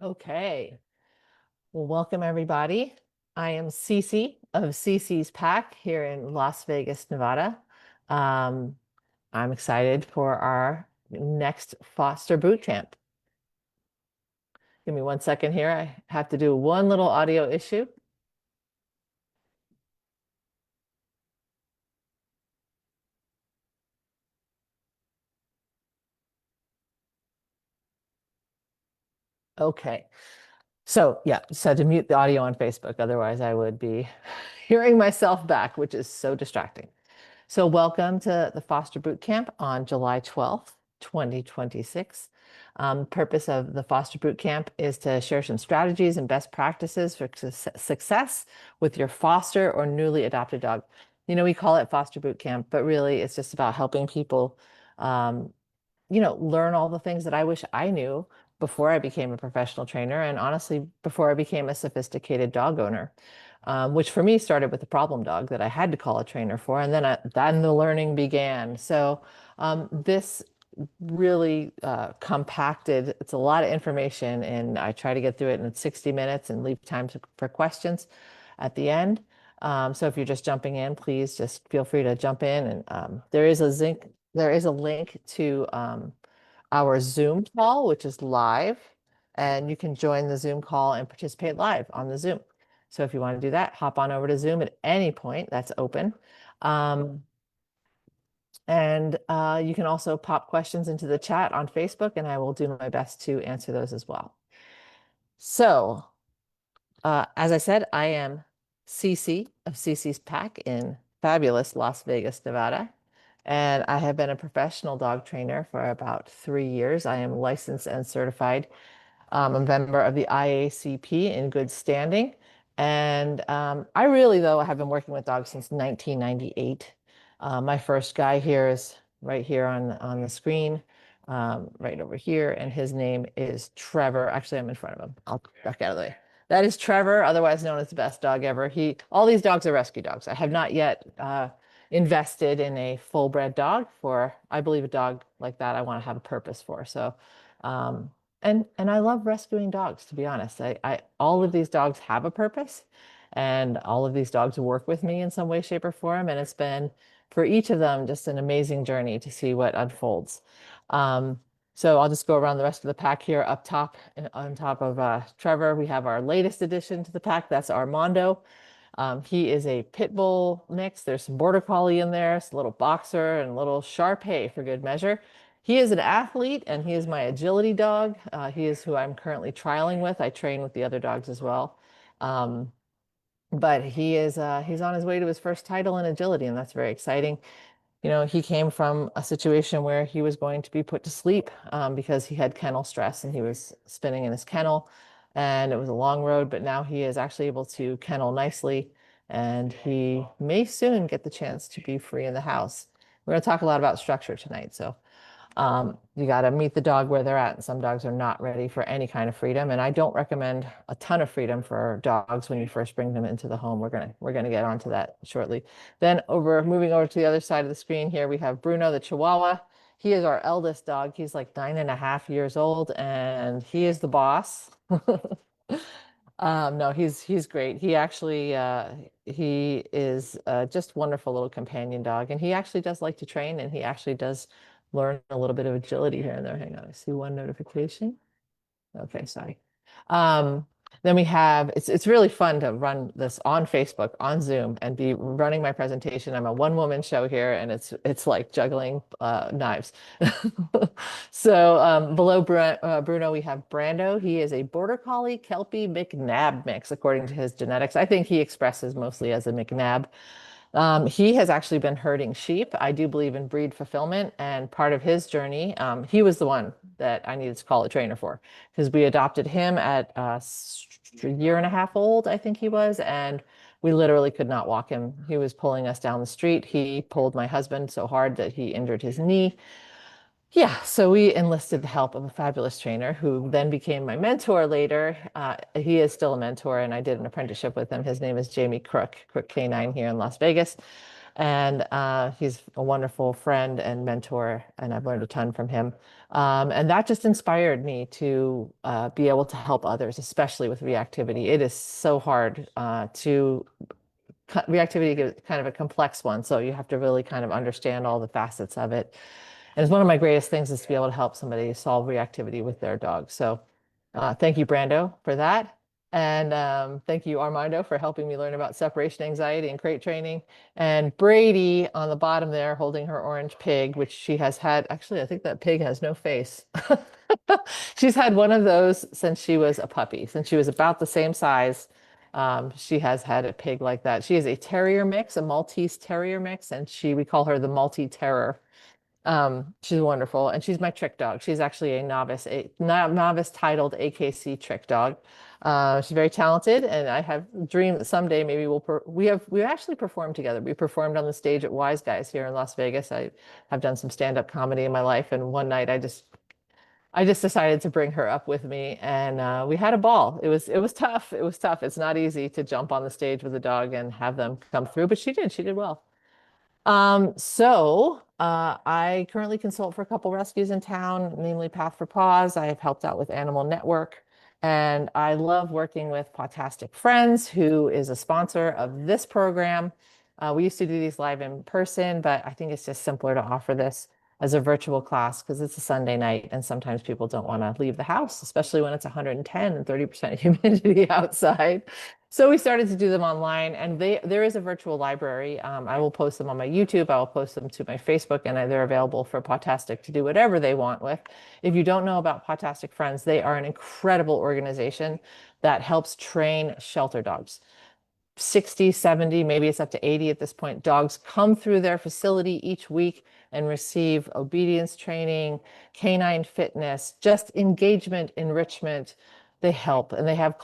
Okay. Well, welcome everybody. I am Cece of Cece's Pack here in Las Vegas, Nevada. Um, I'm excited for our next foster boot camp. Give me 1 second here. I have to do one little audio issue. Okay. So yeah, just had to mute the audio on Facebook. Otherwise, I would be hearing myself back, which is so distracting. So welcome to the Foster Boot Camp on July 12th, 2026. Purpose of the Foster Boot Camp is to share some strategies and best practices for success with your foster or newly adopted dog. We call it Foster Boot Camp, but really it's just about helping people, um, learn all the things that I wish I knew before I became a professional trainer, and honestly, before I became a sophisticated dog owner, which for me started with a problem dog that I had to call a trainer for, and then the learning began. So this really compacted. It's a lot of information, and I try to get through it in 60 minutes and leave time for questions at the end. So if you're just jumping in, please just feel free to jump in. And there is a link to our Zoom call, which is live, and you can join the Zoom call and participate live on the Zoom. So if you want to do that, hop on over to Zoom at any point. That's open. And you can also pop questions into the chat on Facebook, and I will do my best to answer those as well. So, as I said, I am Cece of Cece's Pack in fabulous Las Vegas, Nevada. And I have been a professional dog trainer for about 3 years. I am licensed and certified. I'm a member of the IACP in good standing. And I really, though, have been working with dogs since 1998. My first guy here is right here on the screen, right over here. And his name is Trevor. Actually, I'm in front of him. I'll duck out of the way. That is Trevor, otherwise known as the best dog ever. All these dogs are rescue dogs. I have not yet invested in a full bred dog for, I believe a dog like that I want to have a purpose for. So, and I love rescuing dogs, to be honest. All of these dogs have a purpose, and all of these dogs work with me in some way, shape, or form. And it's been for each of them just an amazing journey to see what unfolds. So I'll just go around the rest of the pack here. Up top, on top of Trevor, we have our latest addition to the pack. That's Armando. He is a pit bull mix. There's some border collie in there, a little boxer, and a little Shar-Pei for good measure. He is an athlete, and he is my agility dog. He is who I'm currently trialing with. I train with the other dogs as well. But he's on his way to his first title in agility, and that's very exciting. He came from a situation where he was going to be put to sleep because he had kennel stress and he was spinning in his kennel, and it was a long road, but now he is actually able to kennel nicely, and he may soon get the chance to be free in the house. We're going to talk a lot about structure tonight, so you got to meet the dog where they're at. And some dogs are not ready for any kind of freedom. And I don't recommend a ton of freedom for dogs when you first bring them into the home. We're gonna get onto that shortly. Then moving over to the other side of the screen here, we have Bruno the Chihuahua. He is our eldest dog. He's like 9.5 years old, and he is the boss. No, he's great. He actually he is just wonderful little companion dog, and he actually does like to train, and he actually does learn a little bit of agility here and there. Hang on, I see one notification. Okay, sorry. Um, then it's really fun to run this on Facebook, on Zoom, and be running my presentation. I'm a one-woman show here, and it's like juggling knives. So below Bruno, we have Brando. He is a Border Collie Kelpie McNab mix, according to his genetics. I think he expresses mostly as a McNab. He has actually been herding sheep. I do believe in breed fulfillment, and part of his journey, he was the one that I needed to call a trainer for, because we adopted him at a year and a half old, I think he was, and we literally could not walk him. He was pulling us down the street. He pulled my husband so hard that he injured his knee. Yeah, so we enlisted the help of a fabulous trainer who then became my mentor later. He is still a mentor, and I did an apprenticeship with him. His name is Jamie Crook Canine here in Las Vegas. And he's a wonderful friend and mentor, and I've learned a ton from him. And that just inspired me to be able to help others, especially with reactivity. It is so hard reactivity is kind of a complex one, so you have to really kind of understand all the facets of it. And it's one of my greatest things is to be able to help somebody solve reactivity with their dog. So thank you, Brando, for that. And thank you, Armando, for helping me learn about separation anxiety and crate training. And Brady on the bottom there holding her orange pig, which she has had. Actually, I think that pig has no face. She's had one of those since she was a puppy, since she was about the same size. She has had a pig like that. She is a terrier mix, a Maltese terrier mix, and we call her the Malti-Terror. She's wonderful, and she's my trick dog. She's actually a novice titled AKC trick dog. She's very talented, and I have dreamed that someday maybe we actually performed together. We performed on the stage at Wise Guys here in Las Vegas. I have done some stand-up comedy in my life, and one night I just decided to bring her up with me, and we had a ball. It was tough. It was tough. It's not easy to jump on the stage with a dog and have them come through, but she did. She did well. I currently consult for a couple rescues in town, namely Path for Paws. I have helped out with Animal Network, and I love working with Pawtastic Friends, who is a sponsor of this program. We used to do these live in person, but I think it's just simpler to offer this as a virtual class because it's a Sunday night, and sometimes people don't want to leave the house, especially when it's 110 and 30% humidity outside. So we started to do them online, and there is a virtual library. I will post them on my YouTube. I will post them to my Facebook, and they're available for Pawtastic to do whatever they want with. If you don't know about Pawtastic Friends, they are an incredible organization that helps train shelter dogs. 60, 70, maybe it's up to 80 at this point. Dogs come through their facility each week and receive obedience training, canine fitness, just engagement, enrichment. They help, and they have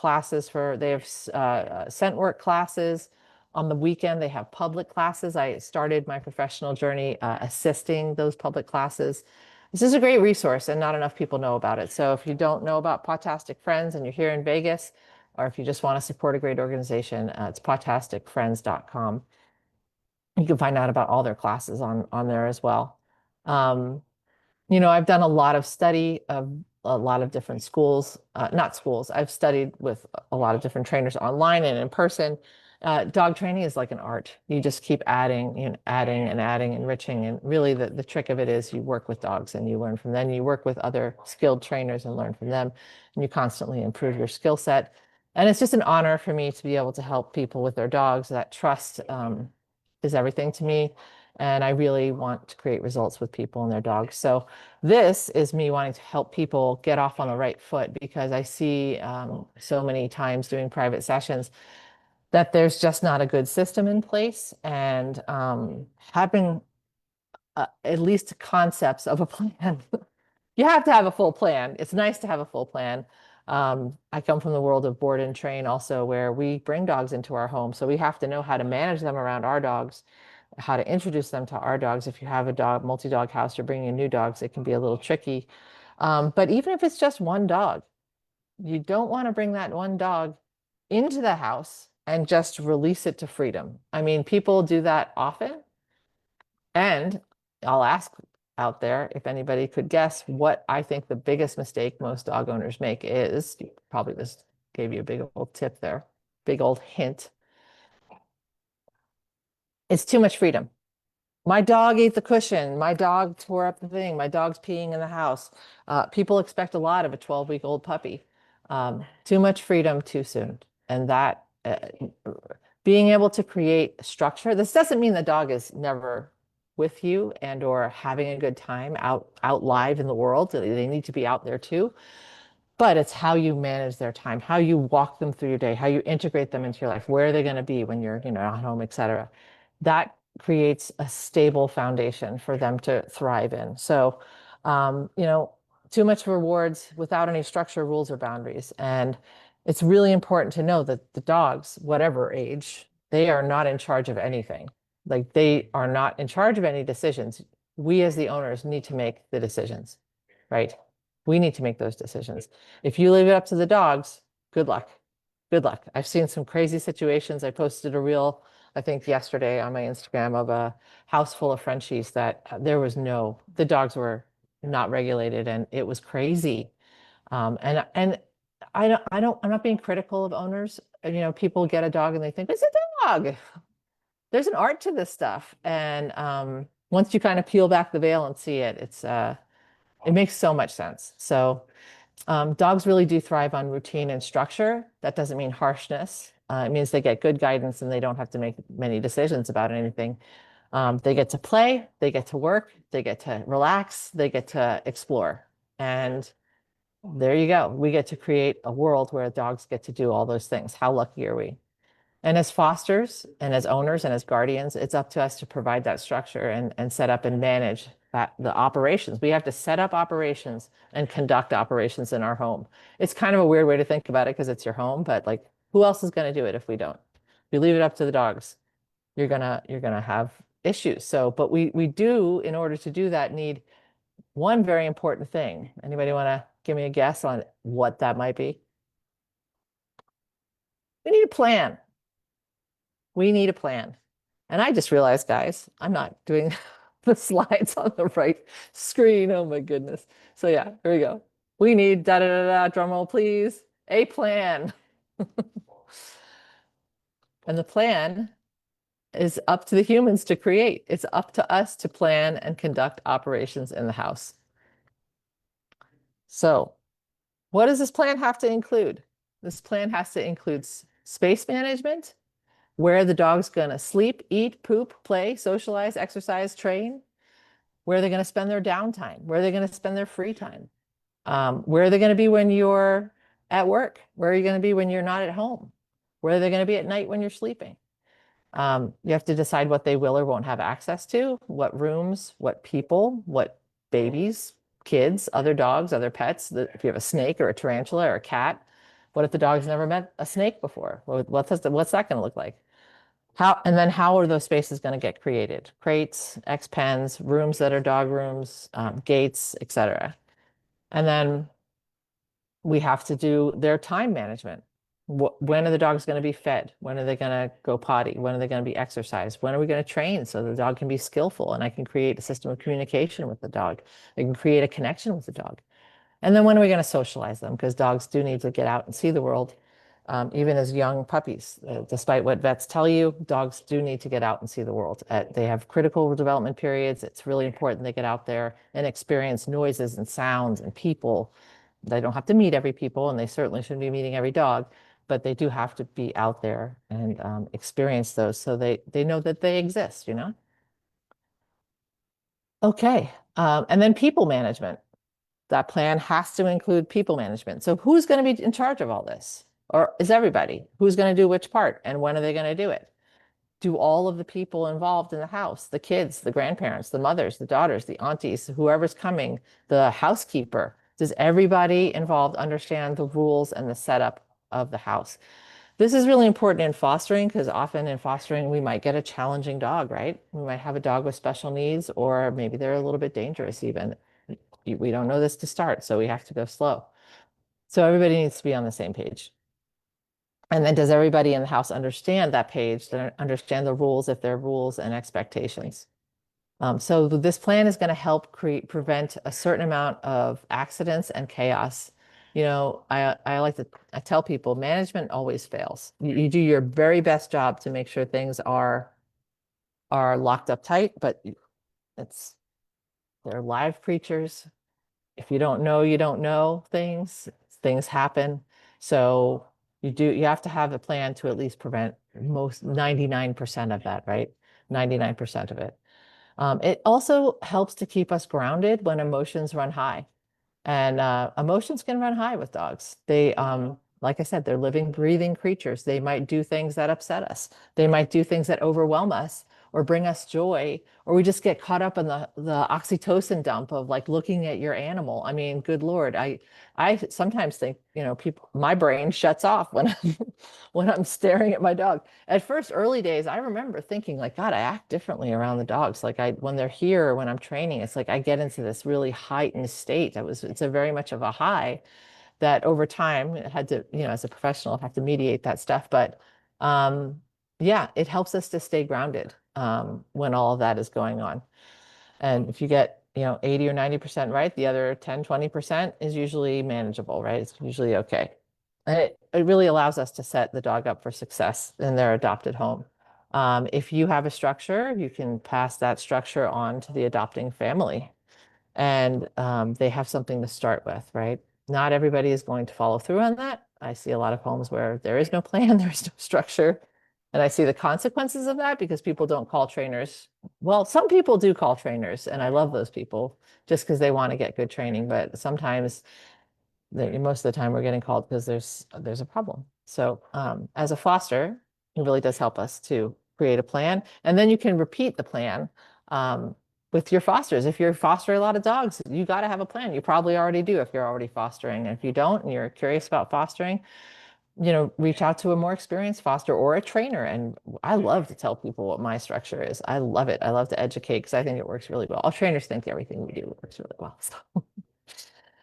they have scent work classes. On the weekend, they have public classes. I started my professional journey assisting those public classes. This is a great resource, and not enough people know about it. So if you don't know about Pawtastic Friends and you're here in Vegas, or if you just want to support a great organization, it's pawtasticfriends.com. You can find out about all their classes on there as well. I've done a lot of study of a lot of different schools, not schools. I've studied with a lot of different trainers online and in person. Dog training is like an art. You just keep adding, adding and adding, enriching. And really the trick of it is you work with dogs and you learn from them. You work with other skilled trainers and learn from them. And you constantly improve your skill set. And it's just an honor for me to be able to help people with their dogs. That trust is everything to me. And I really want to create results with people and their dogs. So this is me wanting to help people get off on the right foot, because I see so many times doing private sessions that there's just not a good system in place, and having at least concepts of a plan. You have to have a full plan. It's nice to have a full plan. I come from the world of board and train also, where we bring dogs into our home. So we have to know how to manage them around our dogs, how to introduce them to our dogs. If you have a multi-dog house, you're bringing in new dogs, it can be a little tricky. But even if it's just one dog, you don't want to bring that one dog into the house and just release it to freedom. I mean, people do that often. And I'll ask out there if anybody could guess what I think the biggest mistake most dog owners make is. Probably just gave you a big old tip there, big old hint. It's too much freedom. My dog ate the cushion. My dog tore up the thing. My dog's peeing in the house. People expect a lot of a 12-week-old puppy. Too much freedom too soon. And that being able to create structure. This doesn't mean the dog is never with you and or having a good time out live in the world. They need to be out there too. But it's how you manage their time, how you walk them through your day, how you integrate them into your life, where are they going to be when you're, at home, et cetera. That creates a stable foundation for them to thrive in. So, too much rewards without any structure, rules, or boundaries. And it's really important to know that the dogs, whatever age, they are not in charge of anything. Like, they are not in charge of any decisions. We as the owners need to make the decisions, right? We need to make those decisions. If you leave it up to the dogs, good luck. Good luck. I've seen some crazy situations. I posted a reel I think yesterday on my Instagram of a house full of Frenchies that the dogs were not regulated and it was crazy. And I'm not being critical of owners. People get a dog and they think it's a dog. There's an art to this stuff. And once you kind of peel back the veil and see it, it makes so much sense. So dogs really do thrive on routine and structure. That doesn't mean harshness. It means they get good guidance and they don't have to make many decisions about anything. They get to play, they get to work, they get to relax, they get to explore. And there you go. We get to create a world where dogs get to do all those things. How lucky are we? And as fosters and as owners and as guardians, it's up to us to provide that structure and set up and manage the operations. We have to set up operations and conduct operations in our home. It's kind of a weird way to think about it because it's your home, but like who else is going to do it if we don't? If you leave it up to the dogs, you're gonna have issues. So, but we do, in order to do that, need one very important thing. Anybody want to give me a guess on what that might be? We need a plan. We need a plan. And I just realized, guys, I'm not doing the slides on the right screen. Oh my goodness. So yeah, here we go. We need da da da da, drum roll, please. A plan. And the plan is up to the humans to create. It's up to us to plan and conduct operations in the house. So what does this plan have to include? This plan has to include space management, where the dog's going to sleep, eat, poop, play, socialize, exercise, train, where they're going to spend their downtime, where they're going to spend their free time, where are they going to be when you're at work, where are you going to be when you're not at home, where are they going to be at night when you're sleeping. You have to decide what they will or won't have access to, what rooms, what people, what babies, kids, other dogs, other pets. If you have a snake or a tarantula or a cat, what if the dog's never met a snake before? What's that going to look like? And then how are those spaces going to get created? Crates, X pens, rooms that are dog rooms, gates, etc. And then we have to do their time management. When are the dogs going to be fed? When are they going to go potty? When are they going to be exercised? When are we going to train so the dog can be skillful and I can create a system of communication with the dog? I can create a connection with the dog. And then when are we going to socialize them? Because dogs do need to get out and see the world, even as young puppies. Despite what vets tell you, dogs do need to get out and see the world. They have critical development periods. It's really important they get out there and experience noises and sounds and people. They don't have to meet every people, and they certainly shouldn't be meeting every dog, but they do have to be out there and experience those so they know that they exist, Okay, and then people management. That plan has to include people management. So who's going to be in charge of all this? Or is everybody? Who's going to do which part? And when are they going to do it? Do all of the people involved in the house, the kids, the grandparents, the mothers, the daughters, the aunties, whoever's coming, the housekeeper, does everybody involved understand the rules and the setup of the house? This is really important in fostering because often in fostering, we might get a challenging dog, right? We might have a dog with special needs, or maybe they're a little bit dangerous even. We don't know this to start, so we have to go slow. So everybody needs to be on the same page. And then does everybody in the house understand that page, understand the rules if there are rules and expectations? So this plan is going to help prevent a certain amount of accidents and chaos. I tell people management always fails. You do your very best job to make sure things are locked up tight, but they're live creatures. If you don't know things happen. So you have to have a plan to at least prevent most 99% of that, right? 99% of it. It also helps to keep us grounded when emotions run high. And emotions can run high with dogs. Like I said, they're living, breathing creatures. They might do things that upset us. They might do things that overwhelm us or bring us joy, or we just get caught up in the oxytocin dump of like looking at your animal. I mean, good Lord, I sometimes think, my brain shuts off when when I'm staring at my dog. At first, early days, I remember thinking like, God, I act differently around the dogs. Like when they're here or when I'm training, it's like I get into this really heightened state. It's a very much of a high that over time it had to, as a professional, have to mediate that stuff. But yeah, it helps us to stay grounded when all of that is going on. And if you get, 80 or 90% right, the other 10, 20% is usually manageable, right? It's usually okay. And it really allows us to set the dog up for success in their adopted home. If you have a structure, you can pass that structure on to the adopting family, and they have something to start with, right? Not everybody is going to follow through on that. I see a lot of homes where there is no plan, there's no structure. And I see the consequences of that because people don't call trainers. Well, some people do call trainers, and I love those people just because they want to get good training. But sometimes, most of the time, we're getting called because there's a problem. So as a foster, it really does help us to create a plan, and then you can repeat the plan with your fosters. If you're fostering a lot of dogs, you got to have a plan. You probably already do if you're already fostering. And if you don't, and you're curious about fostering, reach out to a more experienced foster or a trainer. And I love to tell people what my structure is. I love it. I love to educate because I think it works really well. All trainers think everything we do works really well.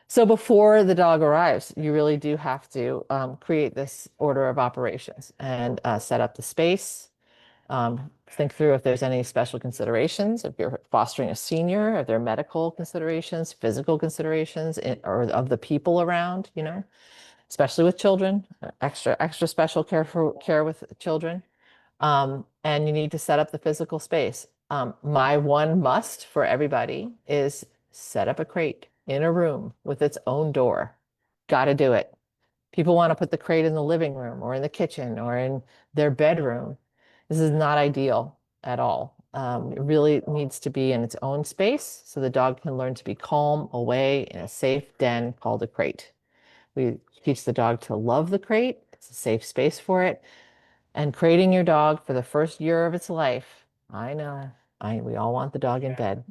So before the dog arrives, you really do have to create this order of operations and set up the space. Think through if there's any special considerations, if you're fostering a senior, if there are medical considerations, physical considerations, or of the people around, especially with children, extra special care with children. And you need to set up the physical space. My one must for everybody is set up a crate in a room with its own door. Got to do it. People want to put the crate in the living room or in the kitchen or in their bedroom. This is not ideal at all. It really needs to be in its own space so the dog can learn to be calm away in a safe den called a crate. We teach the dog to love the crate. It's a safe space for it. And crating your dog for the first year of its life, I know, we all want the dog in bed,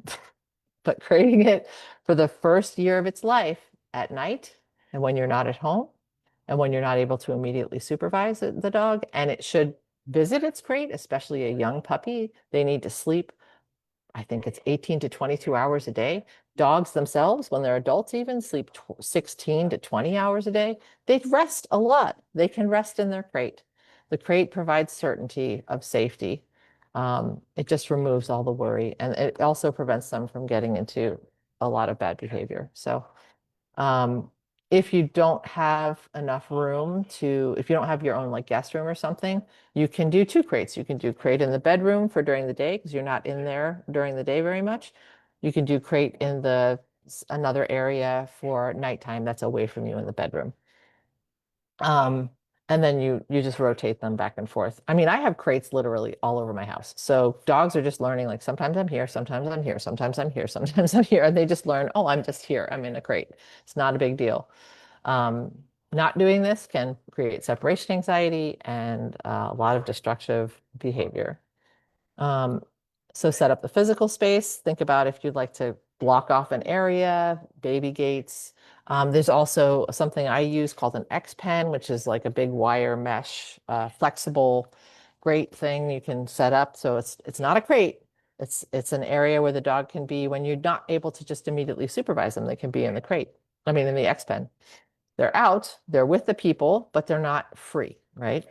but crating it for the first year of its life at night and when you're not at home and when you're not able to immediately supervise the dog, and it should visit its crate, especially a young puppy, they need to sleep. I think it's 18 to 22 hours a day. Dogs themselves, when they're adults even, sleep 16 to 20 hours a day. They rest a lot. They can rest in their crate. The crate provides certainty of safety. It just removes all the worry, and it also prevents them from getting into a lot of bad behavior. So if you don't have enough room if you don't have your own like guest room or something, you can do two crates. You can do crate in the bedroom for during the day because you're not in there during the day very much. You can do crate in another area for nighttime that's away from you in the bedroom. And then you just rotate them back and forth. I mean, I have crates literally all over my house. So dogs are just learning, like sometimes I'm here, sometimes I'm here, sometimes I'm here, sometimes I'm here. And they just learn, oh, I'm just here. I'm in a crate. It's not a big deal. Not doing this can create separation anxiety and a lot of destructive behavior. So set up the physical space. Think about if you'd like to block off an area, baby gates. There's also something I use called an X-Pen, which is like a big wire mesh, flexible, great thing you can set up. So it's not a crate. It's an area where the dog can be when you're not able to just immediately supervise them. They can be in the crate. I mean, in the X-Pen. They're out, they're with the people, but they're not free, right?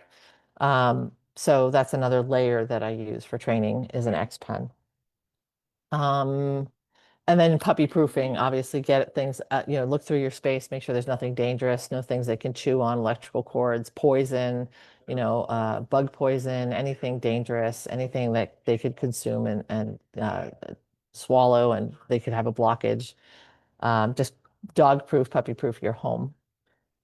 So that's another layer that I use for training is an X-Pen. And then puppy proofing, obviously get things, look through your space, make sure there's nothing dangerous, no things they can chew on, electrical cords, poison, bug poison, anything dangerous, anything that they could consume and swallow and they could have a blockage. Just dog proof, puppy proof your home.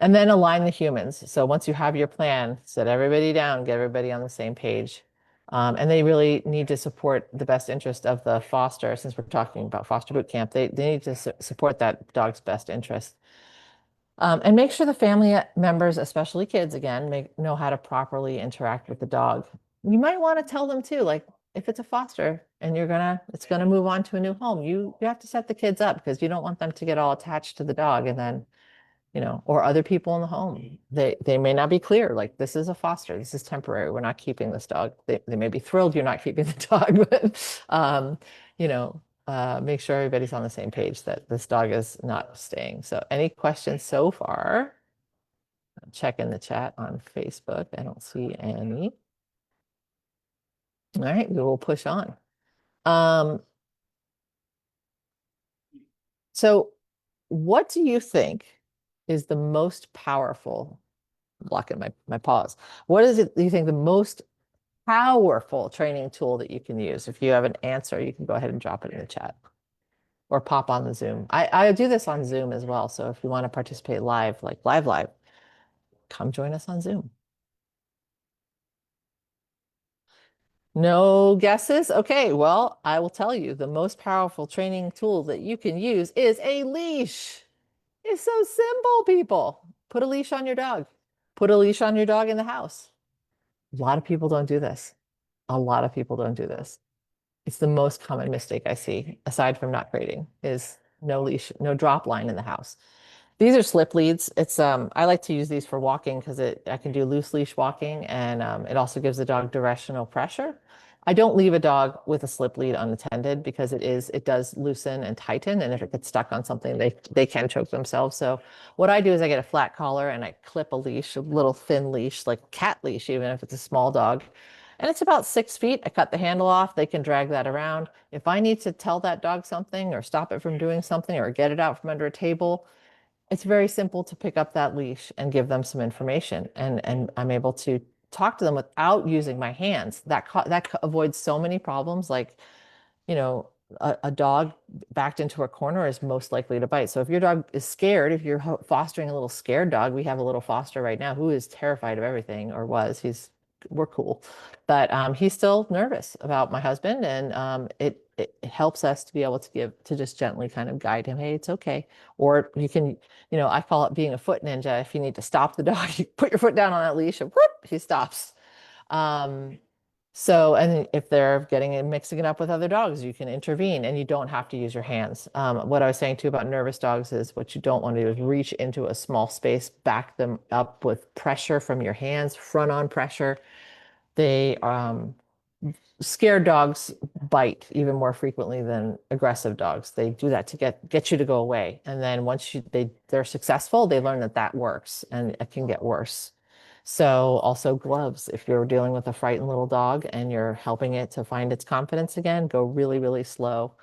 And then align the humans. So once you have your plan, set everybody down, get everybody on the same page. And they really need to support the best interest of the foster, since we're talking about foster boot camp, they need to support that dog's best interest. And make sure the family members, especially kids, again, know how to properly interact with the dog. You might want to tell them too, like if it's a foster and it's gonna move on to a new home, you have to set the kids up because you don't want them to get all attached to the dog and then or other people in the home. They may not be clear, like this is a foster, this is temporary, we're not keeping this dog. They may be thrilled you're not keeping the dog, but make sure everybody's on the same page that this dog is not staying. So any questions so far? Check in the chat on Facebook. I don't see any. All right, we will push on. Um, so what do you think is the most powerful, blocking my pause. What is it you think the most powerful training tool that you can use? If you have an answer, you can go ahead and drop it in the chat or pop on the Zoom. I do this on Zoom as well. So if you want to participate live, like live, come join us on Zoom. No guesses? Okay, well, I will tell you the most powerful training tool that you can use is a leash. It's so simple, people. Put a leash on your dog. Put a leash on your dog in the house. A lot of people don't do this. A lot of people don't do this. It's the most common mistake I see, aside from not grading, is no leash, no drop line in the house. These are slip leads. It's I like to use these for walking because I can do loose leash walking, and it also gives the dog directional pressure. I don't leave a dog with a slip lead unattended because it does loosen and tighten, and if it gets stuck on something, they can choke themselves. So what I do is I get a flat collar and I clip a leash, a little thin leash, like cat leash, even if it's a small dog. And it's about 6 feet. I cut the handle off. They can drag that around. If I need to tell that dog something or stop it from doing something or get it out from under a table, it's very simple to pick up that leash and give them some information. And I'm able to talk to them without using my hands. That avoids so many problems. Like, you know, a dog backed into a corner is most likely to bite. So if your dog is scared, if you're fostering a little scared dog, we have a little foster right now who is terrified of everything, or was. We're cool, but he's still nervous about my husband, and it helps us to be able to just gently kind of guide him. Hey, it's okay. Or you can, I call it being a foot ninja. If you need to stop the dog, you put your foot down on that leash and whoop, he stops. Um, and if they're getting and mixing it up with other dogs, you can intervene and you don't have to use your hands. What I was saying too about nervous dogs is what you don't want to do is reach into a small space, back them up with pressure from your hands, front on pressure. They Scared dogs bite even more frequently than aggressive dogs. They do that to get you to go away. And then once they're successful, they learn that that works, and it can get worse. So also gloves. If you're dealing with a frightened little dog and you're helping it to find its confidence again, go really, really slow.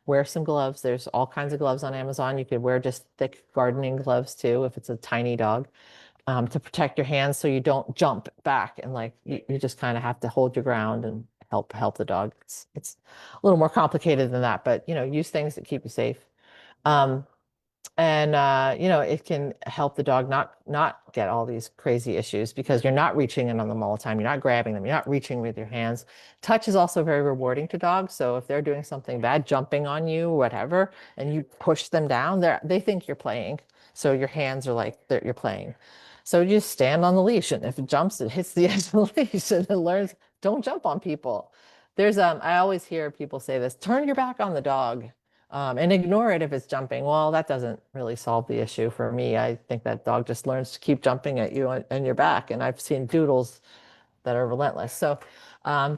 Wear some gloves. There's all kinds of gloves on Amazon. You could wear just thick gardening gloves too if it's a tiny dog, to protect your hands so you don't jump back, and like you just kind of have to hold your ground and help the dog. It's a little more complicated than that, but use things that keep you safe. Um, and it can help the dog not get all these crazy issues because you're not reaching in on them all the time. You're not grabbing them. You're not reaching with your hands. Touch is also very rewarding to dogs. So if they're doing something bad, jumping on you, whatever, and you push them down, they think you're playing. So your hands are like you're playing. So you just stand on the leash, and if it jumps, it hits the edge of the leash, and it learns don't jump on people. I always hear people say this: turn your back on the dog, and ignore it if it's jumping. Well, that doesn't really solve the issue for me. I think that dog just learns to keep jumping at you and your back. And I've seen doodles that are relentless. So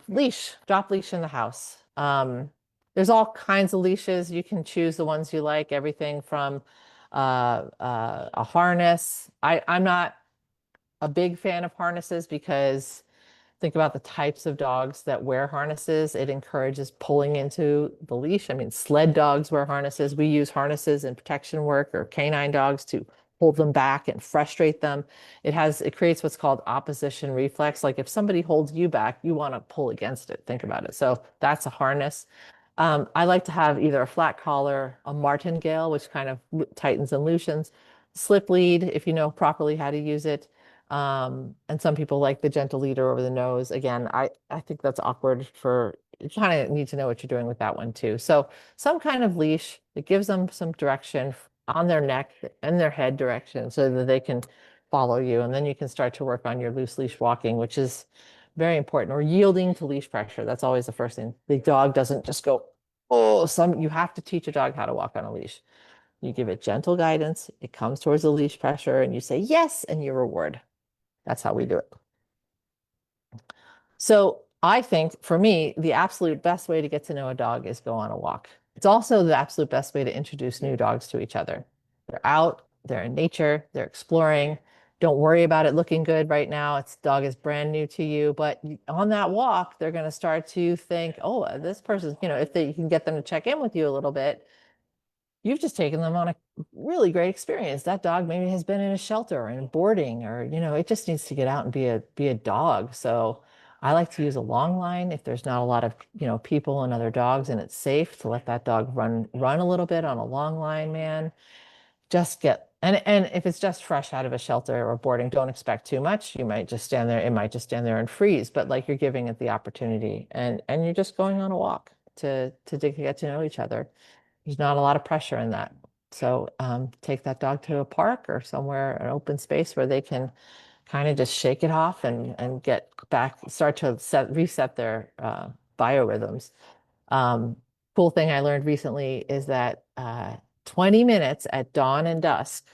leash, drop leash in the house. There's all kinds of leashes. You can choose the ones you like, everything from a harness. I'm not a big fan of harnesses because think about the types of dogs that wear harnesses. It encourages pulling into the leash. I mean, sled dogs wear harnesses. We use harnesses in protection work, or canine dogs, to hold them back and frustrate them. It creates what's called opposition reflex. Like if somebody holds you back, you want to pull against it. Think about it. So that's a harness. I like to have either a flat collar, a martingale, which kind of tightens and loosens, slip lead, if you know properly how to use it. And some people like the gentle leader over the nose. Again, I think that's awkward you kind of need to know what you're doing with that one too. So some kind of leash that gives them some direction on their neck and their head direction so that they can follow you. And then you can start to work on your loose leash walking, which is very important, or yielding to leash pressure. That's always the first thing. The dog doesn't just go, oh, you have to teach a dog how to walk on a leash. You give it gentle guidance, it comes towards the leash pressure, and you say yes, and you reward. That's how we do it. So I think for me, the absolute best way to get to know a dog is go on a walk. It's also the absolute best way to introduce new dogs to each other. They're out, they're in nature, they're exploring. Don't worry about it looking good right now. It's dog is brand new to you, but on that walk, they're going to start to think, oh, this person's, if they, you can get them to check in with you a little bit, you've just taken them on a really great experience. That dog maybe has been in a shelter and boarding, or, it just needs to get out and be a dog. So I like to use a long line if there's not a lot of, people and other dogs and it's safe to let that dog run a little bit on a long line, man. Just get and if it's just fresh out of a shelter or boarding, don't expect too much. You might just stand there, it might just stand there and freeze, but like you're giving it the opportunity and you're just going on a walk to get to know each other. There's not a lot of pressure in that. So take that dog to a park or somewhere, an open space where they can kind of just shake it off and get back, start to reset their biorhythms. Um, cool thing I learned recently is that 20 minutes at dawn and dusk,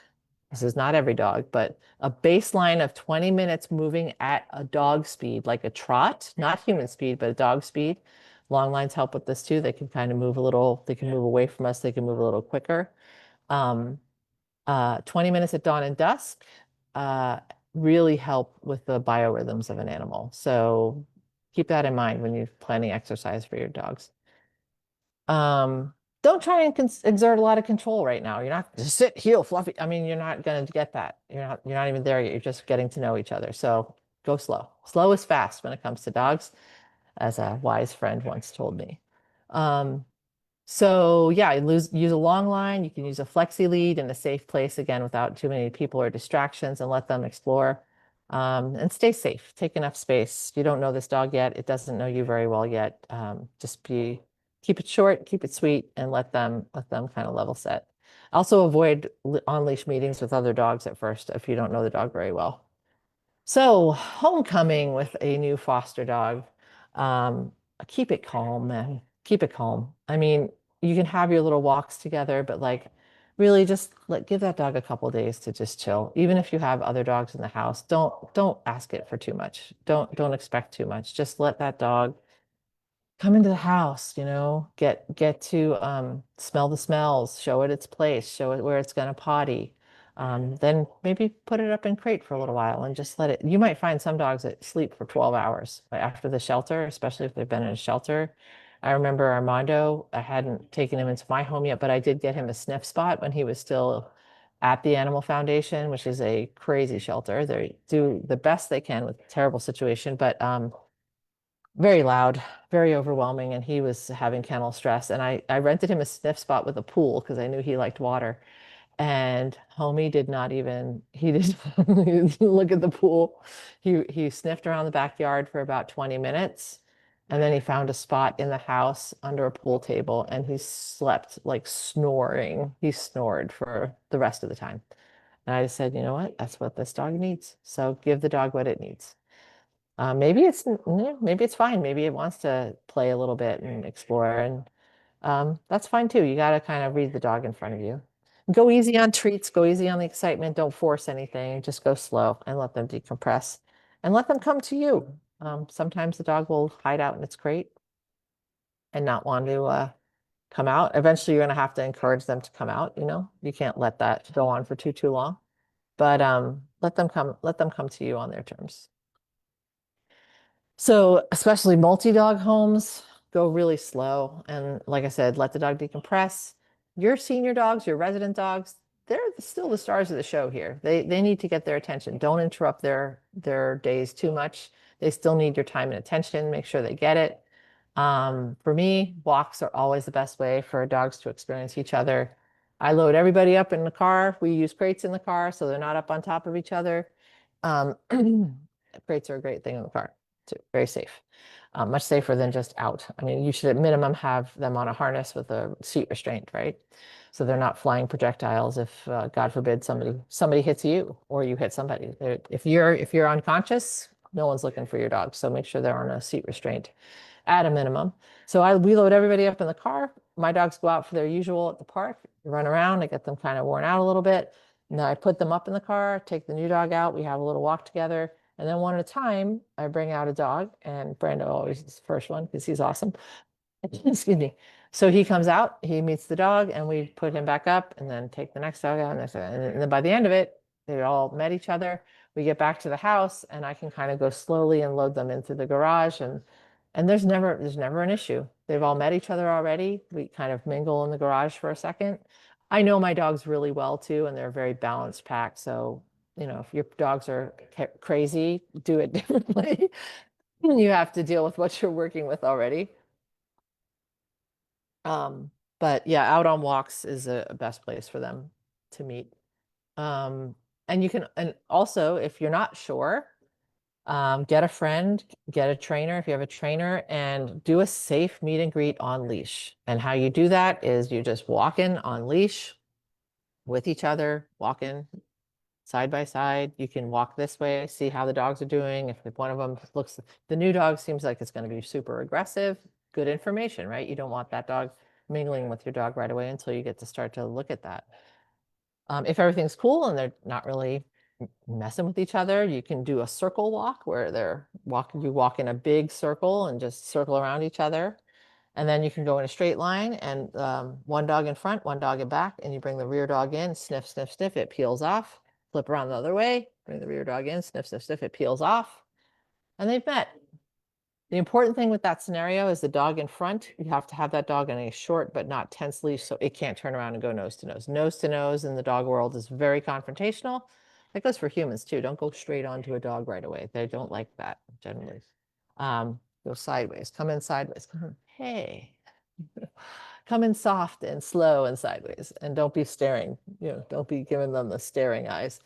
this is not every dog, but a baseline of 20 minutes moving at a dog speed, like a trot, not human speed, but a dog speed. Long lines help with this too. They can kind of move a little, they can move away from us, they can move a little quicker. 20 minutes at dawn and dusk really help with the biorhythms of an animal. So keep that in mind when you're planning exercise for your dogs. Don't try and exert a lot of control right now. You're not just sit, heel, fluffy. I mean, you're not going to get that. You're not even there yet. You're just getting to know each other. So go slow. Slow is fast when it comes to dogs, as a wise friend once told me. So yeah, use a long line. You can use a flexi lead in a safe place again without too many people or distractions and let them explore. And stay safe. Take enough space. You don't know this dog yet. It doesn't know you very well yet. Keep it short, keep it sweet, and let them kind of level set. Also avoid on-leash meetings with other dogs at first if you don't know the dog very well. So, homecoming with a new foster dog. Um, Keep it calm, man. Keep it calm. I mean, you can have your little walks together, but like really just give that dog a couple days to just chill. Even if you have other dogs in the house, don't ask it for too much. Don't expect too much. Just let that dog come into the house, get to smell the smells, show it its place, show it where it's going to potty. Then maybe put it up in crate for a little while and just let it. You might find some dogs that sleep for 12 hours after the shelter, especially if they've been in a shelter. I remember Armando, I hadn't taken him into my home yet, but I did get him a sniff spot when he was still at the Animal Foundation, which is a crazy shelter. They do the best they can with a terrible situation, but very loud, very overwhelming, and he was having kennel stress. And I rented him a sniff spot with a pool because I knew he liked water. And homie did not even, he didn't he didn't look at the pool. He sniffed around the backyard for about 20 minutes. And then he found a spot in the house under a pool table and he slept like snoring. He snored for the rest of the time. And I just said, you know what? That's what this dog needs. So give the dog what it needs. Maybe it's fine. Maybe it wants to play a little bit and explore, and that's fine too. You got to kind of read the dog in front of you. Go easy on treats. Go easy on the excitement. Don't force anything. Just go slow and let them decompress, and let them come to you. Sometimes the dog will hide out in its crate and not want to come out. Eventually, you're going to have to encourage them to come out. You can't let that go on for too long. But let them come. Let them come to you on their terms. So especially multi-dog homes, go really slow. And like I said, let the dog decompress. Your senior dogs, your resident dogs, they're still the stars of the show here. They need to get their attention. Don't interrupt their days too much. They still need your time and attention. Make sure they get it. For me, walks are always the best way for dogs to experience each other. I load everybody up in the car. We use crates in the car so they're not up on top of each other. Um, Crates are a great thing in the car too. Very safe. Much safer than just out. I mean, you should at minimum have them on a harness with a seat restraint, right? So they're not flying projectiles if, God forbid, somebody hits you or you hit somebody. If you're unconscious, no one's looking for your dog. So make sure they're on a seat restraint at a minimum. So we load everybody up in the car. My dogs go out for their usual at the park, run around. I get them kind of worn out a little bit. Now I put them up in the car, take the new dog out. We have a little walk together. And then one at a time, I bring out a dog, and Brando always is the first one because he's awesome. Excuse me. So he comes out, he meets the dog, and we put him back up, and then take the next dog out, and then by the end of it, they all met each other. We get back to the house and I can kind of go slowly and load them into the garage, and there's never an issue. They've all met each other already. We kind of mingle in the garage for a second. I know my dogs really well too, and they're a very balanced pack. So, if your dogs are crazy, do it differently. You have to deal with what you're working with already. But yeah, out on walks is a best place for them to meet. And also, if you're not sure, get a friend, get a trainer if you have a trainer, and do a safe meet and greet on leash. And how you do that is you just walk in on leash with each other, walk in side by side. You can walk this way, see how the dogs are doing. If one of them looks, the new dog seems like it's going to be super aggressive, good information, right? You don't want that dog mingling with your dog right away until you get to start to look at that. If everything's cool and they're not really messing with each other, you can do a circle walk where you walk in a big circle and just circle around each other. And then you can go in a straight line and one dog in front, one dog in back, and you bring the rear dog in, sniff, sniff, sniff, it peels off. Flip around the other way, bring the rear dog in, sniff, sniff, sniff, it peels off. And they've met. The important thing with that scenario is the dog in front. You have to have that dog on a short but not tense leash so it can't turn around and go nose to nose. Nose to nose in the dog world is very confrontational. That goes for humans too. Don't go straight onto a dog right away. They don't like that generally. Go sideways. Come in sideways. Come in. Hey. Come in soft and slow and sideways, and don't be staring. Don't be giving them the staring eyes.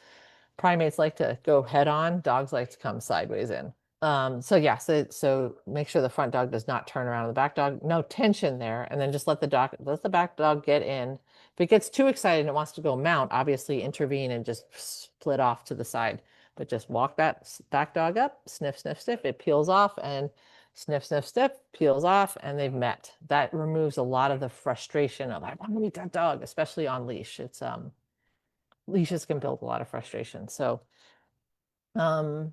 Primates like to go head on. Dogs like to come sideways in. So yeah, so make sure the front dog does not turn around. The back dog, no tension there, and then just let the back dog get in. If it gets too excited and it wants to go mount, obviously intervene and just split off to the side. But just walk that back dog up, sniff, sniff, sniff. It peels off, and sniff, sniff, sniff, peels off, and they've met. That removes a lot of the frustration of I want to meet that dog, especially on leash. It's leashes can build a lot of frustration. So and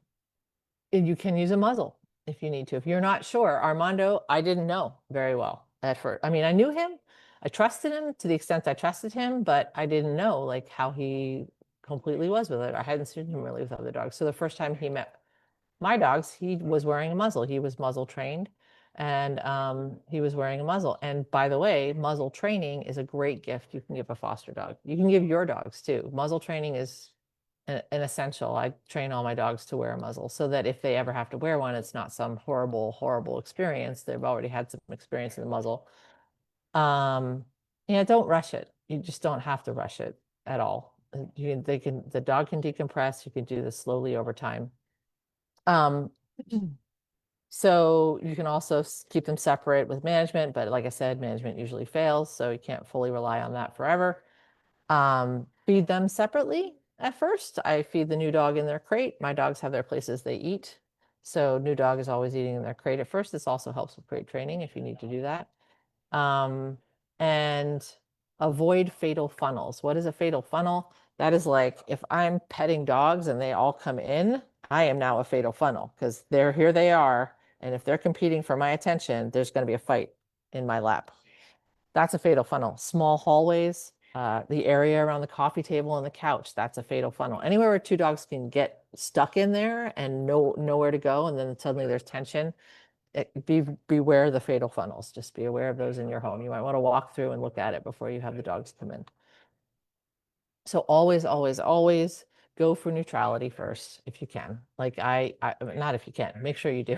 you can use a muzzle if you need to. If you're not sure, Armando, I didn't know very well at first. I mean, I knew him, I trusted him to the extent I trusted him, but I didn't know like how he completely was with it. I hadn't seen him really with other dogs. So the first time he met my dogs, he was wearing a muzzle. He was muzzle trained, and he was wearing a muzzle. And by the way, muzzle training is a great gift you can give a foster dog. You can give your dogs too. Muzzle training is an essential. I train all my dogs to wear a muzzle so that if they ever have to wear one, it's not some horrible, horrible experience. They've already had some experience in the muzzle. Yeah, don't rush it. You just don't have to rush it at all. The dog can decompress. You can do this slowly over time. So you can also keep them separate with management, but like I said, management usually fails, so you can't fully rely on that forever. Feed them separately at first. I feed the new dog in their crate. My dogs have their places they eat. So new dog is always eating in their crate at first. This also helps with crate training if you need to do that. And avoid fatal funnels. What is a fatal funnel? That is like if I'm petting dogs and they all come in, I am now a fatal funnel because here they are. And if they're competing for my attention, there's going to be a fight in my lap. That's a fatal funnel. Small hallways, the area around the coffee table and the couch, that's a fatal funnel. Anywhere where two dogs can get stuck in there and nowhere to go, and then suddenly there's tension, beware of the fatal funnels. Just be aware of those in your home. You might want to walk through and look at it before you have the dogs come in. So always, always, always go for neutrality first if you can. Like not if you can, make sure you do.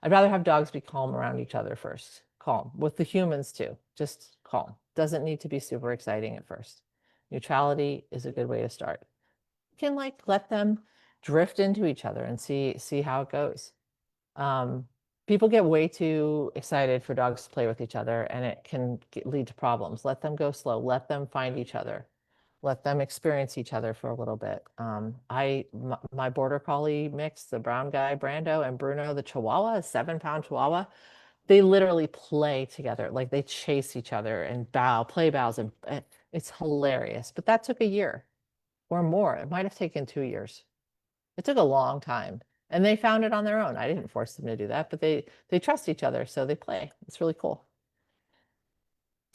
I'd rather have dogs be calm around each other first. Calm. With the humans too. Just calm. Doesn't need to be super exciting at first. Neutrality is a good way to start. You can like let them drift into each other and see how it goes. People get way too excited for dogs to play with each other, and it can lead to problems. Let them go slow. Let them find each other. Let them experience each other for a little bit. My border collie mix, the brown guy, Brando, and Bruno, the Chihuahua, a 7-pound Chihuahua, they literally play together. Like they chase each other and play bows, and it's hilarious. But that took a year or more. It might have taken 2 years. It took a long time. And they found it on their own. I didn't force them to do that, but they trust each other, so they play. It's really cool.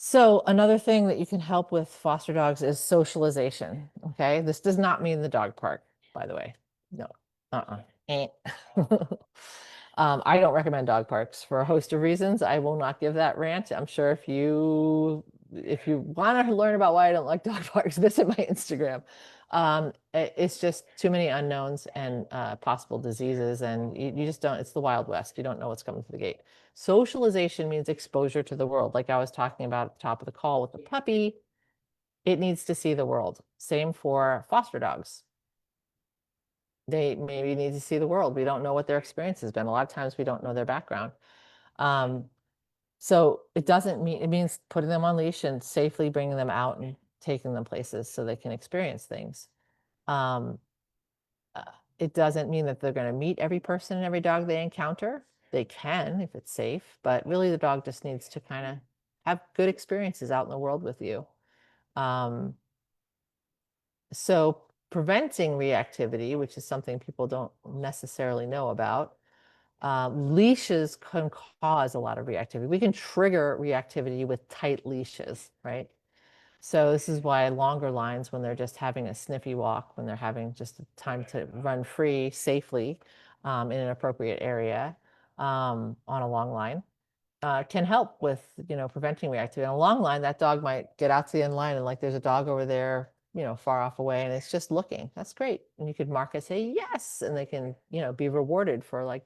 So another thing that you can help with foster dogs is socialization. Okay. This does not mean the dog park, by the way. No. Uh-uh. Eh. I don't recommend dog parks for a host of reasons. I will not give that rant. I'm sure if you want to learn about why I don't like dog parks, visit my Instagram. It's just too many unknowns and possible diseases, and you just don't, it's the Wild West. You don't know what's coming to the gate. Socialization means exposure to the world. Like I was talking about at the top of the call with the puppy, it needs to see the world. Same for foster dogs. They maybe need to see the world. We don't know what their experience has been. A lot of times we don't know their background. Um, so it doesn't mean, it means putting them on leash and safely bringing them out and taking them places so they can experience things. Um, uh, it doesn't mean that they're going to meet every person and every dog they encounter. They can if it's safe, but really the dog just needs to kind of have good experiences out in the world with you. So preventing reactivity, which is something people don't necessarily know about, leashes can cause a lot of reactivity. We can trigger reactivity with tight leashes, right? So this is why longer lines, when they're just having a sniffy walk, when they're having just time to run free safely in an appropriate area on a long line, can help with, preventing reactivity. On a long line, that dog might get out to the end line and like there's a dog over there, far off away, and it's just looking. That's great. And you could mark it, say yes, and they can, be rewarded for like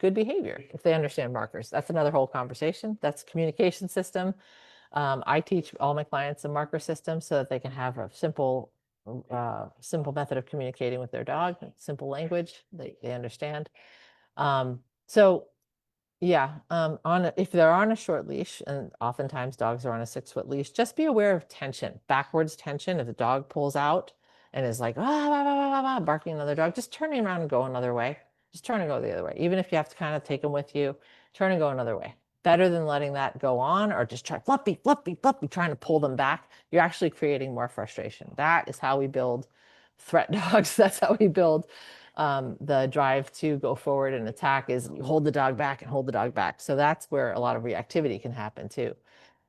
good behavior if they understand markers. That's another whole conversation. That's communication system. I teach all my clients a marker system so that they can have a simple method of communicating with their dog, simple language they understand. So yeah, if they're on a short leash, and oftentimes dogs are on a 6-foot leash, just be aware of tension, backwards tension. If the dog pulls out and is like, barking another dog, just turning around and go another way. Just turn and go the other way. Even if you have to kind of take them with you, turn and go another way. Better than letting that go on or just try fluffy, fluffy, fluffy, trying to pull them back. You're actually creating more frustration. That is how we build threat dogs. That's how we build the drive to go forward and attack is hold the dog back and hold the dog back. So that's where a lot of reactivity can happen too.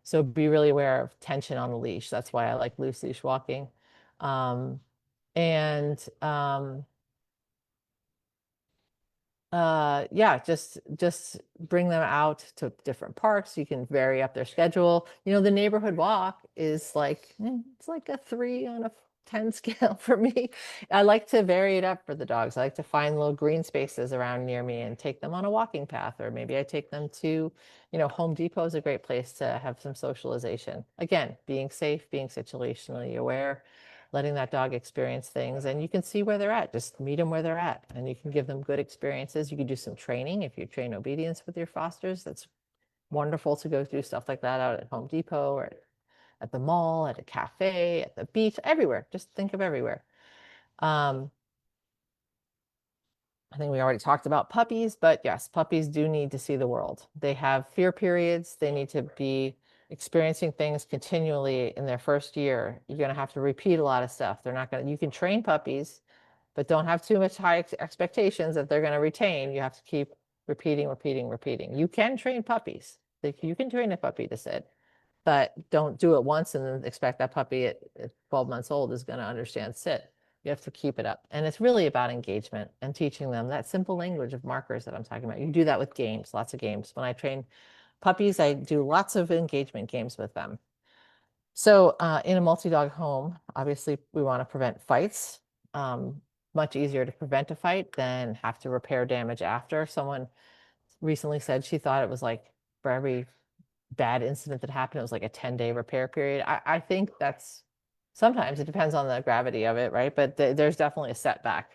So be really aware of tension on the leash. That's why I like loose leash walking. Um, and yeah, just bring them out to different parks. You can vary up their schedule. The neighborhood walk is like it's like a 3 on a 10 scale for me. I like to vary it up for the dogs. I like to find little green spaces around near me and take them on a walking path, or maybe I take them to, Home Depot is a great place to have some socialization. Again, being safe, being situationally aware, letting that dog experience things, and you can see where they're at. Just meet them where they're at, and you can give them good experiences. You can do some training if you train obedience with your fosters. That's wonderful to go do stuff like that out at Home Depot or at the mall, at a cafe, at the beach, everywhere. Just think of everywhere. I think we already talked about puppies, but yes, puppies do need to see the world. They have fear periods. They need to be experiencing things continually in their first year. You're going to have to repeat a lot of stuff. They're not going to, you can train puppies, but don't have too much high expectations that they're going to retain. You have to keep repeating, repeating, repeating. You can train puppies. You can train a puppy to sit, but don't do it once and then expect that puppy at 12 months old is going to understand sit. You have to keep it up. And it's really about engagement and teaching them that simple language of markers that I'm talking about. You do that with games, lots of games. When I train puppies, I do lots of engagement games with them. So in a multi-dog home, obviously we want to prevent fights. Much easier to prevent a fight than have to repair damage after. Someone recently said she thought it was like for every bad incident that happened, it was like a 10-day repair period. I think that's sometimes it depends on the gravity of it, right? But there's definitely a setback.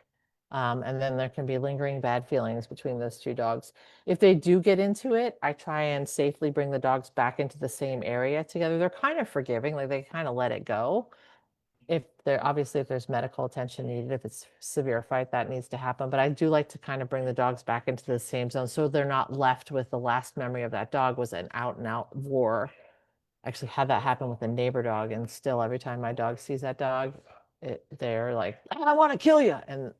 And then there can be lingering bad feelings between those two dogs. If they do get into it, I try and safely bring the dogs back into the same area together. They're kind of forgiving, like they kind of let it go. If there's medical attention needed, if it's severe fight, that needs to happen. But I do like to kind of bring the dogs back into the same zone so they're not left with the last memory of that dog was an out and out war. I actually had that happen with a neighbor dog, and still every time my dog sees that dog, they're like, I want to kill you. And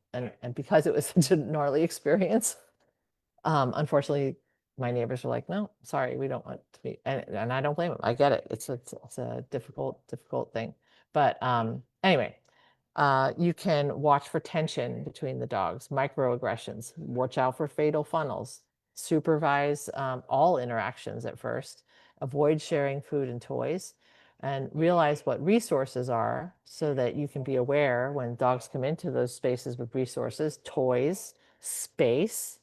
because it was such a gnarly experience, unfortunately, my neighbors were like, no, sorry, we don't want to be, and I don't blame them. I get it. It's a difficult thing. But anyway, you can watch for tension between the dogs, microaggressions, watch out for fatal funnels, supervise all interactions at first, avoid sharing food and toys, and realize what resources are so that you can be aware when dogs come into those spaces with resources, toys, space,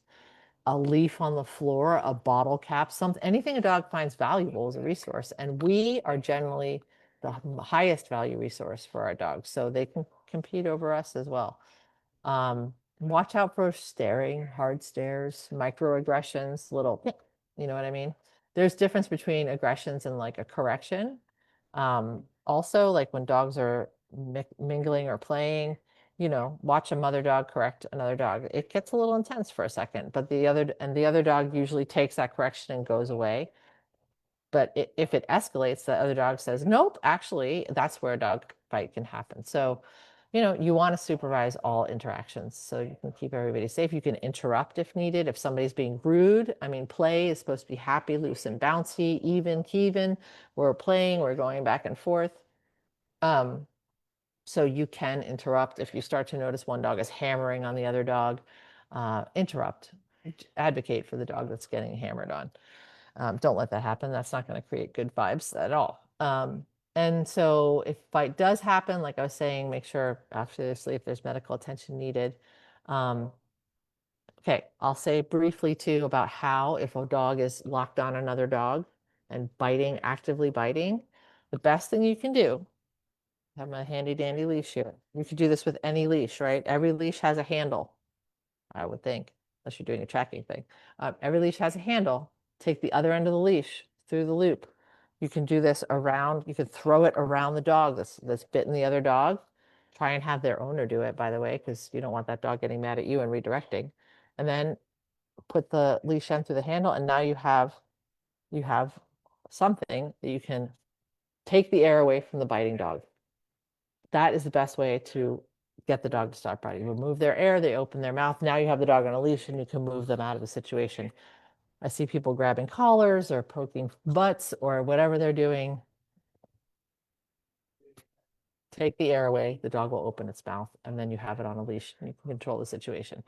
a leaf on the floor, a bottle cap, something, anything a dog finds valuable is a resource. And we are generally the highest value resource for our dogs, so they can compete over us as well. Watch out for staring, hard stares, microaggressions, little, you know what I mean? There's difference between aggressions and like a correction. Also, like when dogs are mingling or playing, you know, watch a mother dog correct another dog. It gets a little intense for a second, but the other dog usually takes that correction and goes away. But if it escalates, the other dog says, nope, actually, that's where a dog fight can happen. So, you know, you want to supervise all interactions so you can keep everybody safe. You can interrupt if needed. If somebody's being rude, I mean, play is supposed to be happy, loose, and bouncy, even, Kevin. We're playing, we're going back and forth. So you can interrupt if you start to notice one dog is hammering on the other dog. Interrupt, advocate for the dog that's getting hammered on. Don't let that happen. That's not going to create good vibes at all. And so if fight does happen, like I was saying, make sure obviously if there's medical attention needed. Okay, I'll say briefly too about how if a dog is locked on another dog and biting, actively biting, the best thing you can do, have my handy dandy leash here. You could do this with any leash, right? Every leash has a handle, I would think, unless you're doing a tracking thing. Every leash has a handle. Take the other end of the leash through the loop. You can do this around, you can throw it around the dog that's bitten the other dog. Try and have their owner do it, by the way, because you don't want that dog getting mad at you and redirecting. And then put the leash end through the handle, and now you have something that you can take the air away from the biting dog. That is the best way to get the dog to stop biting. Remove their air, they open their mouth. Now you have the dog on a leash and you can move them out of the situation. I see people grabbing collars or poking butts or whatever they're doing. Take the air away, the dog will open its mouth, and then you have it on a leash and you can control the situation.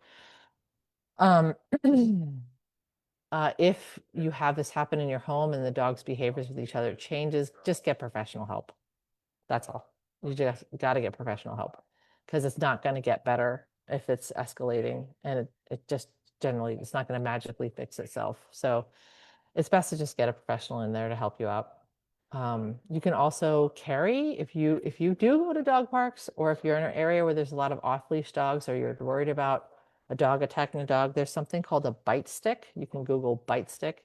If you have this happen in your home and the dog's behaviors with each other changes, just get professional help. That's all. You just got to get professional help because it's not going to get better if it's escalating, and it just generally, it's not going to magically fix itself. So it's best to just get a professional in there to help you out. You can also carry if you do go to dog parks, or if you're in an area where there's a lot of off-leash dogs, or you're worried about a dog attacking a dog, there's something called a bite stick. You can Google bite stick.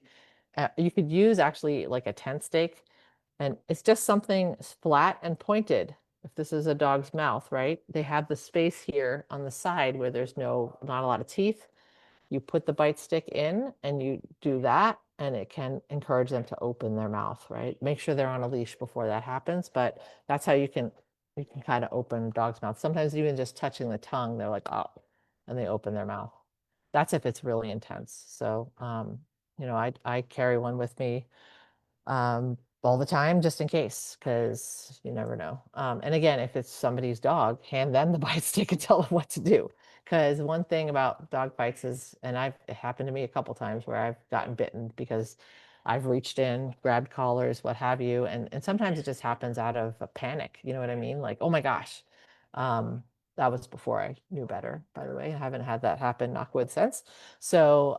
You could use actually like a tent stake, and it's just something flat and pointed. If this is a dog's mouth, right? They have the space here on the side where there's not a lot of teeth. You put the bite stick in and you do that, and it can encourage them to open their mouth, right? Make sure they're on a leash before that happens, but that's how you can kind of open dog's mouth. Sometimes even just touching the tongue, they're like, oh, and they open their mouth. That's if it's really intense. So, you know, I carry one with me all the time just in case, because you never know. And again, if it's somebody's dog, hand them the bite stick and tell them what to do. Because one thing about dog bites is, and it happened to me a couple times where I've gotten bitten because I've reached in, grabbed collars, what have you, and sometimes it just happens out of a panic. You know what I mean? Like, oh my gosh. That was before I knew better, by the way. I haven't had that happen, knock wood, since. So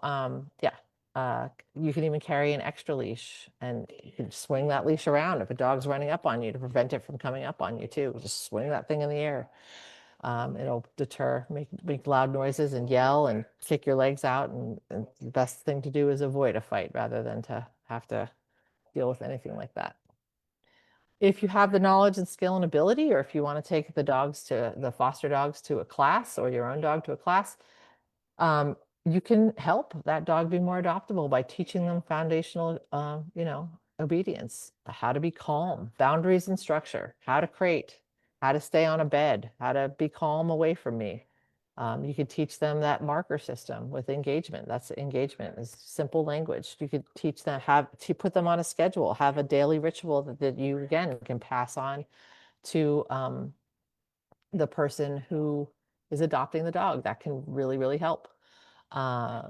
yeah, you can even carry an extra leash, and you can swing that leash around if a dog's running up on you to prevent it from coming up on you too. Just swing that thing in the air. It'll deter, make loud noises and yell and kick your legs out. And the best thing to do is avoid a fight rather than to have to deal with anything like that. If you have the knowledge and skill and ability, or if you want to take the foster dogs to a class, or your own dog to a class, you can help that dog be more adoptable by teaching them foundational, you know, obedience, how to be calm, boundaries and structure, how to crate, how to stay on a bed, how to be calm away from me. You could teach them that marker system with engagement. That's engagement is simple language. You could teach them to put them on a schedule, have a daily ritual that you again can pass on to the person who is adopting the dog. That can really, really help. Uh,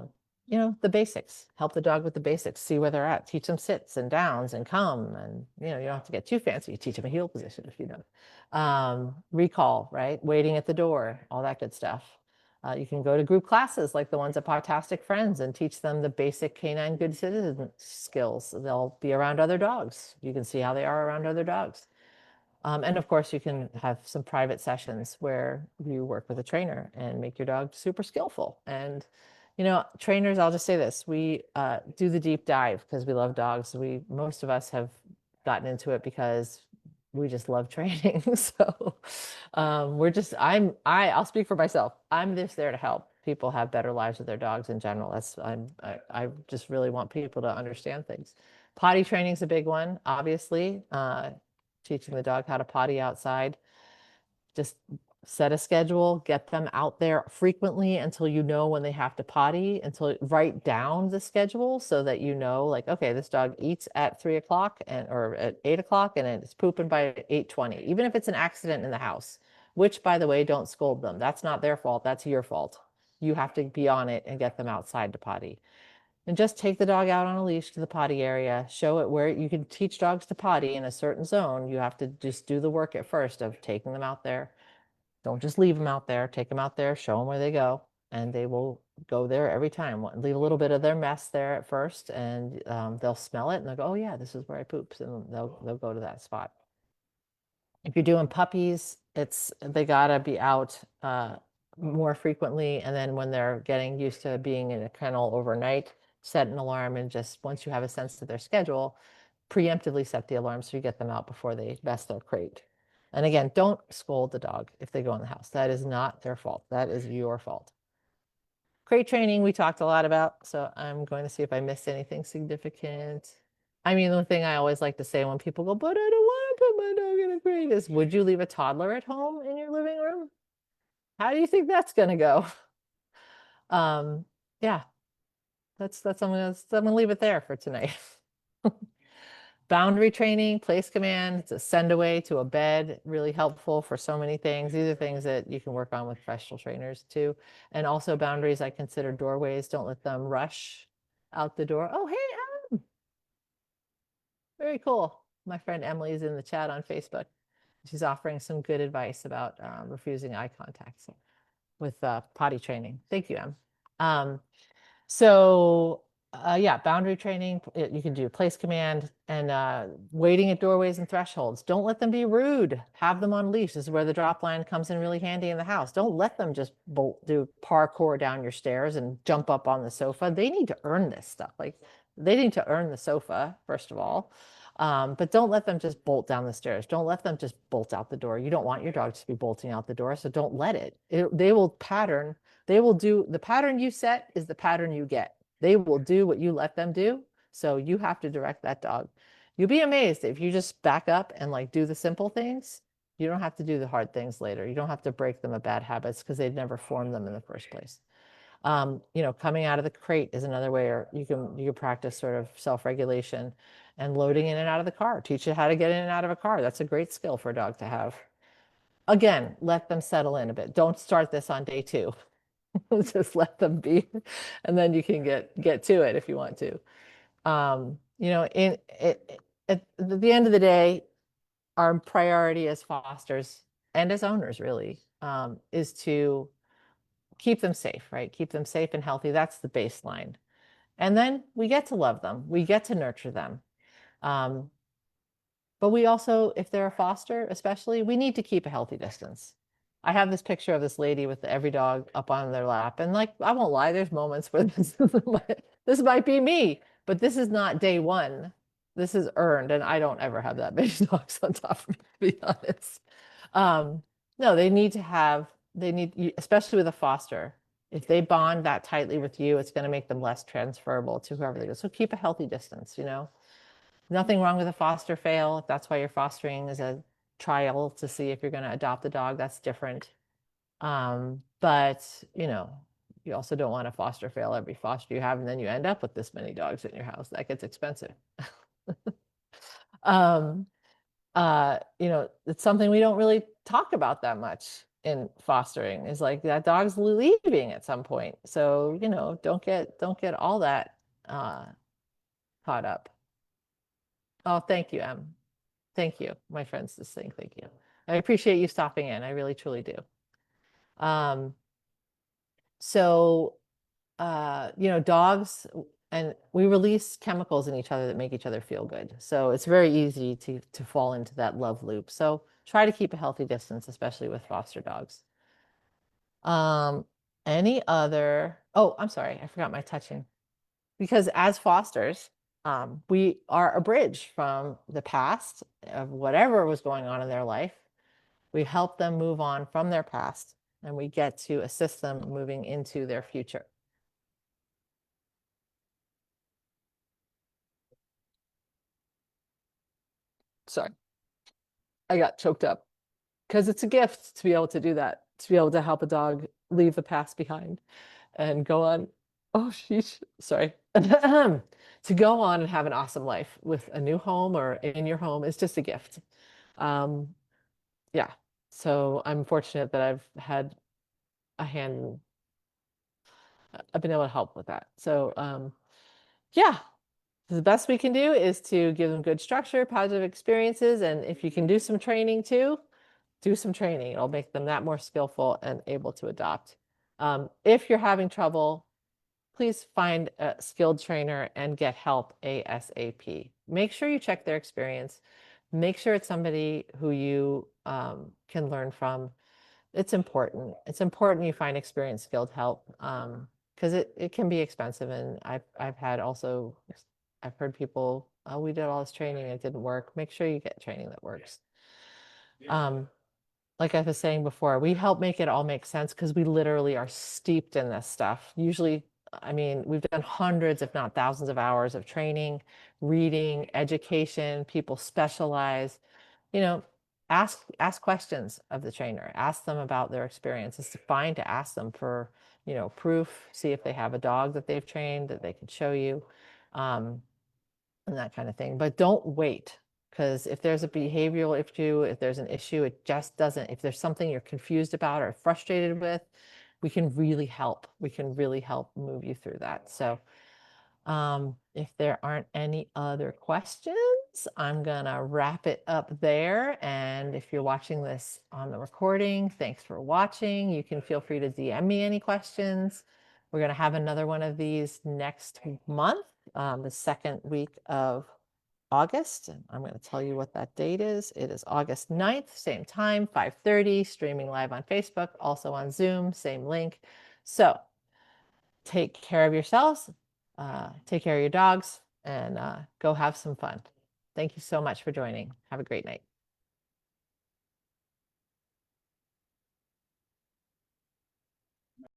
the basics, help the dog with the basics, see where they're at, teach them sits and downs and come. And, you don't have to get too fancy. You teach them a heel position if you know. Recall, right? Waiting at the door, all that good stuff. You can go to group classes like the ones at Podtastic Friends and teach them the basic canine good citizen skills. They'll be around other dogs. You can see how they are around other dogs. And of course, you can have some private sessions where you work with a trainer and make your dog super skillful. And, trainers, I'll just say this, we do the deep dive because we love dogs. Most of us have gotten into it because we just love training. So I'll speak for myself. I'm just there to help people have better lives with their dogs in general. I just really want people to understand things. Potty training is a big one, obviously. Teaching the dog how to potty outside. Just set a schedule, get them out there frequently until you know when they have to potty, write down the schedule so that you know, like, okay, this dog eats at 3 o'clock or at 8 o'clock and it's pooping by 8:20, even if it's an accident in the house, which, by the way, don't scold them. That's not their fault. That's your fault. You have to be on it and get them outside to potty. And just take the dog out on a leash to the potty area, show it where you can teach dogs to potty in a certain zone. You have to just do the work at first of taking them out there. Don't just leave them out there, take them out there, show them where they go, and they will go there every time. Leave a little bit of their mess there at first, and they'll smell it and they'll go, oh yeah, this is where I poops, and they'll go to that spot. If you're doing puppies, they gotta be out more frequently, and then when they're getting used to being in a kennel overnight, set an alarm, and just once you have a sense of their schedule, preemptively set the alarm so you get them out before they mess their crate. And again, don't scold the dog if they go in the house. That is not their fault. That is your fault. Crate training we talked a lot about, so I'm going to see if I missed anything significant. I mean, the thing I always like to say when people go, but I don't want to put my dog in a crate, is would you leave a toddler at home in your living room? How do you think that's going to go? Yeah, I'm gonna leave it there for tonight. Boundary training, place command, it's a send away to a bed, really helpful for so many things. These are things that you can work on with professional trainers too. And also boundaries, I consider doorways. Don't let them rush out the door. Oh, hey, Adam. Very cool. My friend Emily is in the chat on Facebook. She's offering some good advice about refusing eye contact with potty training. Thank you, Em. So yeah, boundary training, you can do place command and waiting at doorways and thresholds. Don't let them be rude. Have them on leash. This is where the drop line comes in really handy in the house. Don't let them just do parkour down your stairs and jump up on the sofa. They need to earn this stuff. Like they need to earn the sofa, first of all. But don't let them just bolt down the stairs. Don't let them just bolt out the door. You don't want your dog to be bolting out the door, so don't let it. They will pattern. They will do the pattern you set is the pattern you get. They will do what you let them do. So you have to direct that dog. You'll be amazed if you just back up and like do the simple things. You don't have to do the hard things later. You don't have to break them of bad habits because they'd never formed them in the first place. Coming out of the crate is another way, or you can practice sort of self-regulation and loading in and out of the car. Teach you how to get in and out of a car. That's a great skill for a dog to have. Again, let them settle in a bit. Don't start this on day 2. Just let them be, and then you can get to it if you want to. At the end of the day, our priority as fosters and as owners really is to keep them safe, right? Keep them safe and healthy. That's the baseline. And then we get to love them. We get to nurture them. But we also, if they're a foster, especially, we need to keep a healthy distance. I have this picture of this lady with every dog up on their lap. And like, I won't lie, there's moments where this might be me, but this is not day 1. This is earned. And I don't ever have that many dogs on top of me, to be honest. No, especially with a foster, if they bond that tightly with you, it's going to make them less transferable to whoever they go. So keep a healthy distance, Nothing wrong with a foster fail. If that's why you're fostering, is a trial to see if you're going to adopt a dog. That's different. But, you also don't want to foster fail every foster you have, and then you end up with this many dogs in your house. That gets expensive. Um, it's something we don't really talk about that much in fostering, is like that dog's leaving at some point. So, don't get all that caught up. Oh, thank you, Em. Thank you. My friend's just saying thank you. I appreciate you stopping in. I really, truly do. Um, so, dogs, and we release chemicals in each other that make each other feel good. So it's very easy to fall into that love loop. So try to keep a healthy distance, especially with foster dogs. Any other, oh, I'm sorry, I forgot my touching. Because as fosters, we are a bridge from the past of whatever was going on in their life. We help them move on from their past, and we get to assist them moving into their future. Sorry, I got choked up because it's a gift to be able to do that, to be able to help a dog leave the past behind and go on. Oh, sheesh, sorry. To go on and have an awesome life with a new home or in your home is just a gift. Um, yeah. So I'm fortunate that I've had a hand, I've been able to help with that. So yeah, the best we can do is to give them good structure, positive experiences, and if you can do some training too, do some training. It'll make them that more skillful and able to adopt. If you're having trouble, please find a skilled trainer and get help ASAP. Make sure you check their experience. Make sure it's somebody who you can learn from. It's important. It's important you find experienced, skilled help, because it can be expensive. And I've had also, I've heard people, oh, we did all this training, it didn't work. Make sure you get training that works. Like I was saying before, we help make it all make sense because we literally are steeped in this stuff. Usually, I mean, we've done hundreds, if not thousands of hours of training, reading, education. People specialize, you know, ask questions of the trainer, ask them about their experience. It's fine to ask them for, proof, see if they have a dog that they've trained that they can show you. And that kind of thing. But don't wait, because if there's a behavioral issue, if there's an issue, it just doesn't, if there's something you're confused about or frustrated with, we can really help. We can really help move you through that. So if there aren't any other questions, I'm gonna wrap it up there. And if you're watching this on the recording, thanks for watching. You can feel free to DM me any questions. We're gonna have another one of these next month, the second week of August. And I'm gonna tell you what that date is. It is August 9th, same time, 5:30, streaming live on Facebook, also on Zoom, same link. So take care of yourselves, take care of your dogs, and go have some fun. Thank you so much for joining. Have a great night.